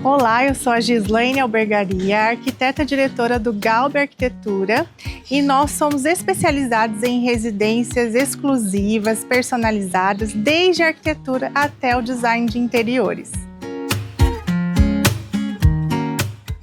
Olá, eu sou a Gislaine Albergaria, arquiteta diretora do Galbe Arquitetura, e nós somos especializados em residências exclusivas, personalizadas, desde a arquitetura até o design de interiores.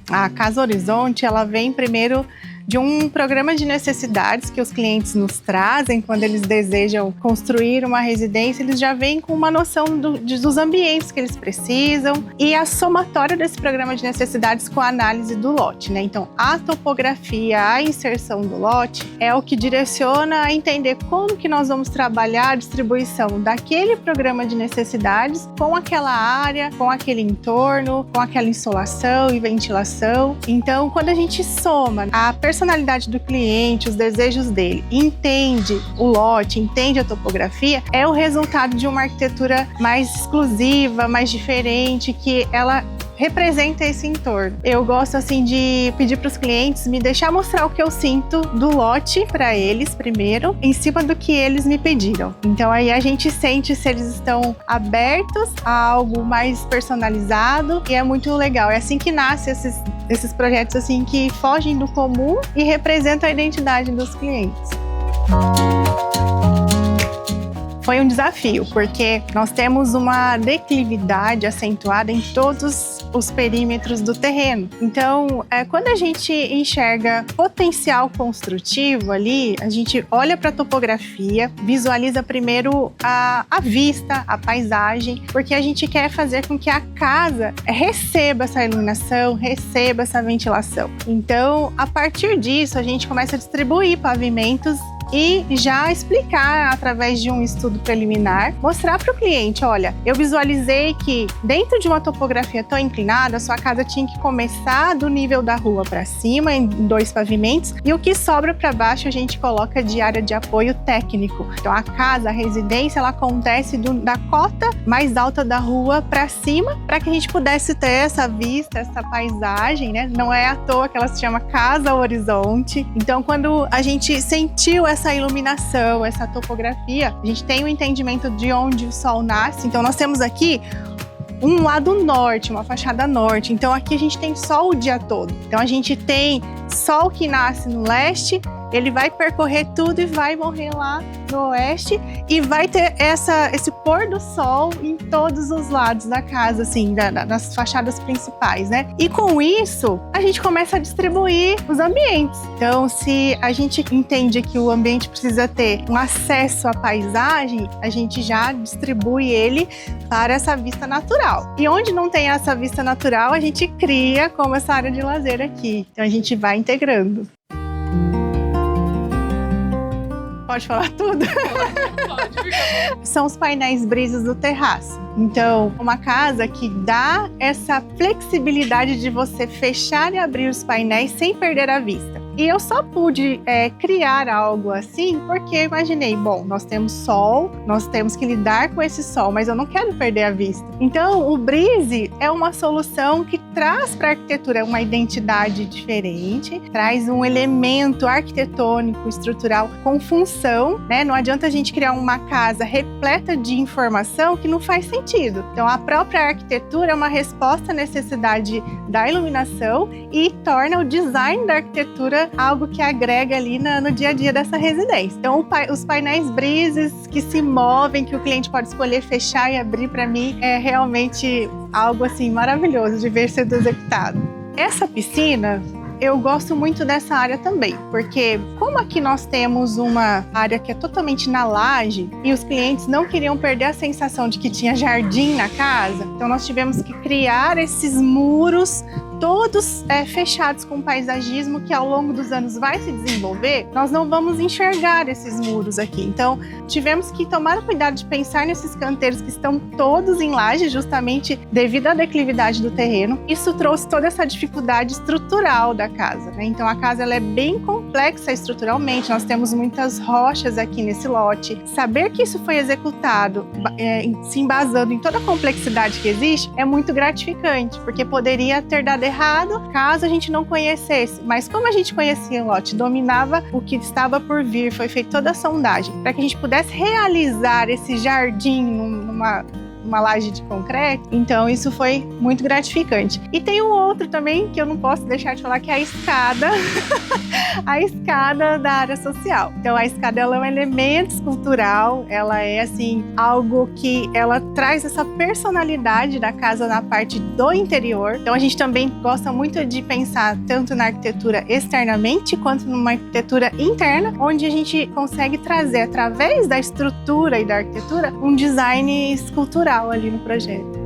A Casa Horizonte, ela vem primeiro de um programa de necessidades que os clientes nos trazem quando eles desejam construir uma residência. Eles já vêm com uma noção dos ambientes que eles precisam e a somatória desse programa de necessidades com a análise do lote, né? Então, a topografia, a inserção do lote é o que direciona a entender como que nós vamos trabalhar a distribuição daquele programa de necessidades com aquela área, com aquele entorno, com aquela insolação e ventilação. Então, quando a gente soma a personalidade do cliente, os desejos dele, entende o lote, entende a topografia, é o resultado de uma arquitetura mais exclusiva, mais diferente, que ela representa esse entorno. Eu gosto assim de pedir para os clientes me deixar mostrar o que eu sinto do lote para eles primeiro, em cima do que eles me pediram. Então aí a gente sente se eles estão abertos a algo mais personalizado e é muito legal. É assim que nascem esses projetos assim que fogem do comum e representam a identidade dos clientes. Foi um desafio, porque nós temos uma declividade acentuada em todos os perímetros do terreno. Então, quando a gente enxerga potencial construtivo ali, a gente olha para a topografia, visualiza primeiro a vista, a paisagem, porque a gente quer fazer com que a casa receba essa iluminação, receba essa ventilação. Então, a partir disso, a gente começa a distribuir pavimentos e já explicar através de um estudo preliminar, mostrar para o cliente, olha, eu visualizei que dentro de uma topografia tão inclinada, a sua casa tinha que começar do nível da rua para cima, em 2 pavimentos, e o que sobra para baixo a gente coloca de área de apoio técnico. Então a casa, a residência, ela acontece da cota mais alta da rua para cima, para que a gente pudesse ter essa vista, essa paisagem, né? Não é à toa que ela se chama Casa Horizonte. Então quando a gente sentiu essa iluminação, essa topografia, a gente tem o entendimento de onde o sol nasce. Então nós temos aqui um lado norte, uma fachada norte. Então aqui a gente tem sol o dia todo. Então a gente tem sol que nasce no leste, ele vai percorrer tudo e vai morrer lá no oeste e vai ter esse pôr do sol em todos os lados da casa, assim, nas fachadas principais, né? E com isso, a gente começa a distribuir os ambientes. Então, se a gente entende que o ambiente precisa ter um acesso à paisagem, a gente já distribui ele para essa vista natural. E onde não tem essa vista natural, a gente cria como essa área de lazer aqui. Então, a gente vai integrando. Pode falar tudo? Pode. São os painéis brisas do terraço. Então, uma casa que dá essa flexibilidade de você fechar e abrir os painéis sem perder a vista. E eu só pude criar algo assim porque eu imaginei, bom, nós temos sol, nós temos que lidar com esse sol, mas eu não quero perder a vista. Então, o Brise é uma solução que traz para a arquitetura uma identidade diferente, traz um elemento arquitetônico, estrutural com função, né? Não adianta a gente criar uma casa repleta de informação que não faz sentido. Então, a própria arquitetura é uma resposta à necessidade da iluminação e torna o design da arquitetura algo que agrega ali no dia a dia dessa residência. Então, os painéis brises que se movem, que o cliente pode escolher fechar e abrir, para mim, é realmente algo assim maravilhoso de ver sendo executado. Essa piscina, eu gosto muito dessa área também, porque como aqui nós temos uma área que é totalmente na laje e os clientes não queriam perder a sensação de que tinha jardim na casa, então nós tivemos que criar esses muros todos fechados com paisagismo que ao longo dos anos vai se desenvolver, nós não vamos enxergar esses muros aqui. Então, tivemos que tomar o cuidado de pensar nesses canteiros que estão todos em laje, justamente devido à declividade do terreno. Isso trouxe toda essa dificuldade estrutural da casa, né? Então, a casa ela é bem complexa estruturalmente, nós temos muitas rochas aqui nesse lote. Saber que isso foi executado, se embasando em toda a complexidade que existe, é muito gratificante, porque poderia ter dado errado caso a gente não conhecesse. Mas como a gente conhecia o lote, dominava o que estava por vir, foi feita toda a sondagem para que a gente pudesse realizar esse jardim uma laje de concreto. Então isso foi muito gratificante. E tem um outro também que eu não posso deixar de falar, que é a escada. A escada da área social. Então a escada, ela é um elemento escultural, ela é assim algo que ela traz essa personalidade da casa na parte do interior. Então a gente também gosta muito de pensar tanto na arquitetura externamente quanto numa arquitetura interna, onde a gente consegue trazer através da estrutura e da arquitetura um design escultural ali no projeto.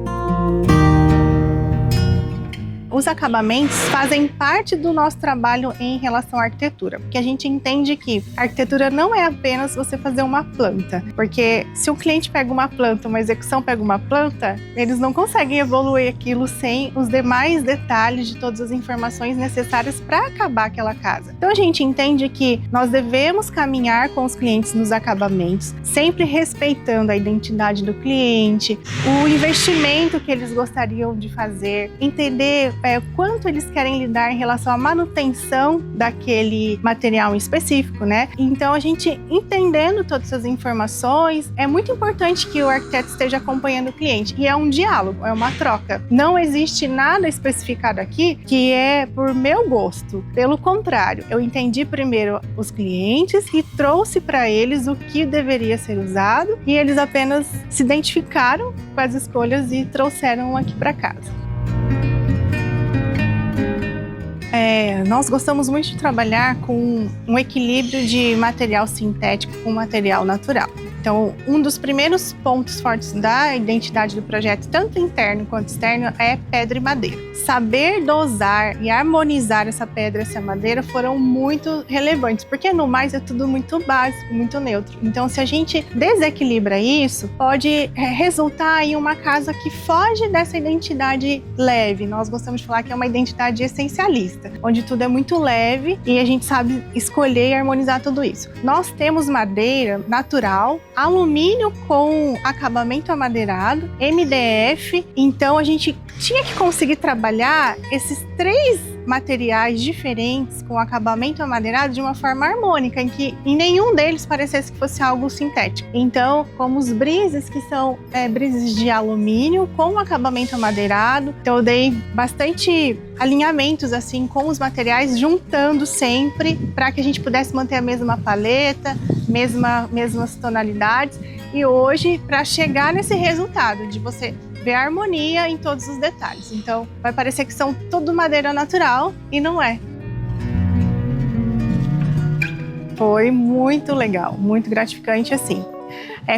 Os acabamentos fazem parte do nosso trabalho em relação à arquitetura, porque a gente entende que a arquitetura não é apenas você fazer uma planta, porque se um cliente pega uma planta, uma execução pega uma planta, eles não conseguem evoluir aquilo sem os demais detalhes de todas as informações necessárias para acabar aquela casa. Então a gente entende que nós devemos caminhar com os clientes nos acabamentos, sempre respeitando a identidade do cliente, o investimento que eles gostariam de fazer, entender quanto eles querem lidar em relação à manutenção daquele material em específico, né? Então, a gente entendendo todas essas informações, é muito importante que o arquiteto esteja acompanhando o cliente. E é um diálogo, é uma troca. Não existe nada especificado aqui que é por meu gosto. Pelo contrário, eu entendi primeiro os clientes e trouxe para eles o que deveria ser usado e eles apenas se identificaram com as escolhas e trouxeram aqui para casa. Nós gostamos muito de trabalhar com um equilíbrio de material sintético com material natural. Então, um dos primeiros pontos fortes da identidade do projeto, tanto interno quanto externo, é pedra e madeira. Saber dosar e harmonizar essa pedra e essa madeira foram muito relevantes, porque no mais é tudo muito básico, muito neutro. Então, se a gente desequilibra isso, pode resultar em uma casa que foge dessa identidade leve. Nós gostamos de falar que é uma identidade essencialista, onde tudo é muito leve e a gente sabe escolher e harmonizar tudo isso. Nós temos madeira natural, alumínio com acabamento amadeirado, MDF, então a gente tinha que conseguir trabalhar esses três materiais diferentes com acabamento amadeirado de uma forma harmônica, em que em nenhum deles parecesse que fosse algo sintético. Então, como os brises, que são brises de alumínio com acabamento amadeirado, então eu dei bastante alinhamentos assim com os materiais, juntando sempre para que a gente pudesse manter a mesma paleta, mesmas tonalidades, e hoje para chegar nesse resultado de você ver a harmonia em todos os detalhes. Então, vai parecer que são tudo madeira natural e não é. Foi muito legal, muito gratificante assim.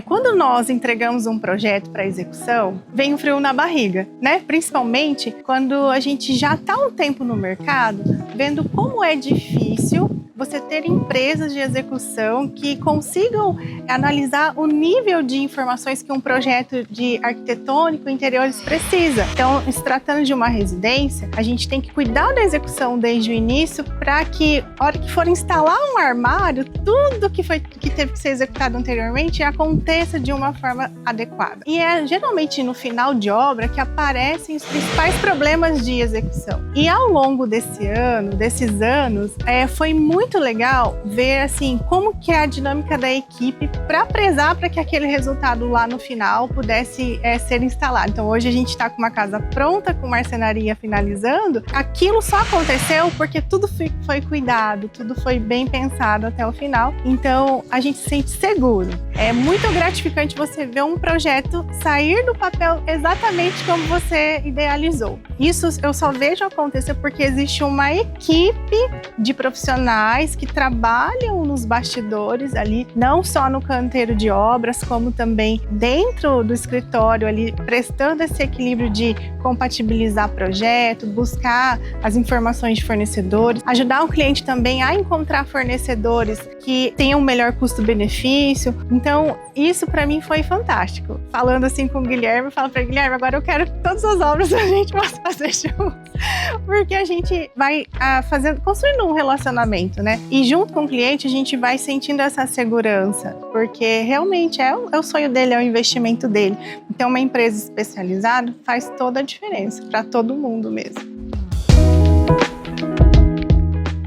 Quando nós entregamos um projeto para execução, vem um frio na barriga, né? Principalmente quando a gente já está um tempo no mercado, vendo como é difícil você ter empresas de execução que consigam analisar o nível de informações que um projeto de arquitetônico interiores precisa. Então, se tratando de uma residência, a gente tem que cuidar da execução desde o início para que, na hora que for instalar um armário, tudo que teve que ser executado anteriormente aconteça de uma forma adequada. E é geralmente no final de obra que aparecem os principais problemas de execução. E ao longo desses anos, foi muito legal ver assim como que é a dinâmica da equipe para prezar para que aquele resultado lá no final pudesse ser instalado. Então hoje a gente está com uma casa pronta, com marcenaria finalizando. Aquilo só aconteceu porque tudo foi cuidado, tudo foi bem pensado até o final. Então a gente se sente seguro. É muito gratificante você ver um projeto sair do papel exatamente como você idealizou. Isso eu só vejo acontecer porque existe uma equipe de profissionais que trabalham nos bastidores ali, não só no canteiro de obras, como também dentro do escritório ali, prestando esse equilíbrio de compatibilizar projeto, buscar as informações de fornecedores, ajudar o cliente também a encontrar fornecedores que tenham um melhor custo-benefício. Então, isso para mim foi fantástico. Falando assim com o Guilherme, eu falo para Guilherme, agora eu quero que todas as obras a gente possa fazer juntos, porque a gente vai construindo um relacionamento, né? E junto com o cliente a gente vai sentindo essa segurança, porque realmente é o sonho dele, é o investimento dele. Então, uma empresa especializada faz toda a diferença para todo mundo mesmo.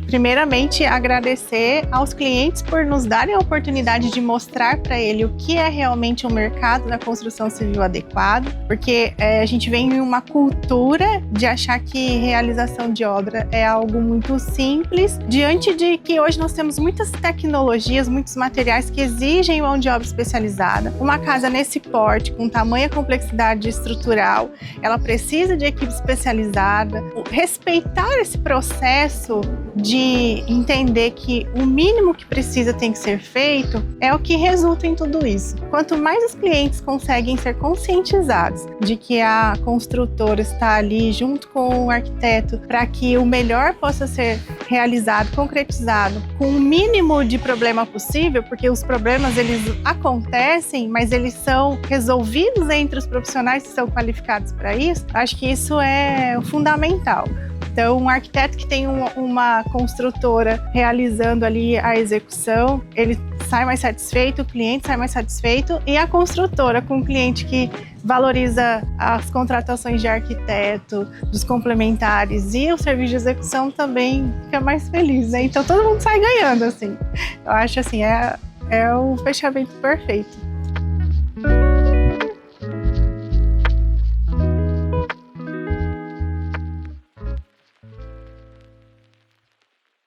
primeiramente, agradecer aos clientes por nos darem a oportunidade de mostrar para ele o que é realmente um mercado da construção civil adequado, porque a gente vem em uma cultura de achar que realização de obra é algo muito simples, diante de que hoje nós temos muitas tecnologias, muitos materiais que exigem mão de obra especializada. Uma casa nesse porte, com tamanha complexidade estrutural, ela precisa de equipe especializada. Respeitar esse processo de entender que o mínimo que precisa tem que ser feito é o que resulta em tudo isso. Quanto mais os clientes conseguem ser conscientizados de que a construtora está ali junto com o arquiteto para que o melhor possa ser realizado, concretizado, com o mínimo de problema possível, porque os problemas eles acontecem, mas eles são resolvidos entre os profissionais que são qualificados para isso, acho que isso é fundamental. Então, um arquiteto que tem uma construtora realizando ali a execução, ele sai mais satisfeito, o cliente sai mais satisfeito, e a construtora com o cliente que valoriza as contratações de arquiteto, dos complementares e o serviço de execução também fica mais feliz, né? Então todo mundo sai ganhando, assim. Eu acho assim, é o fechamento perfeito.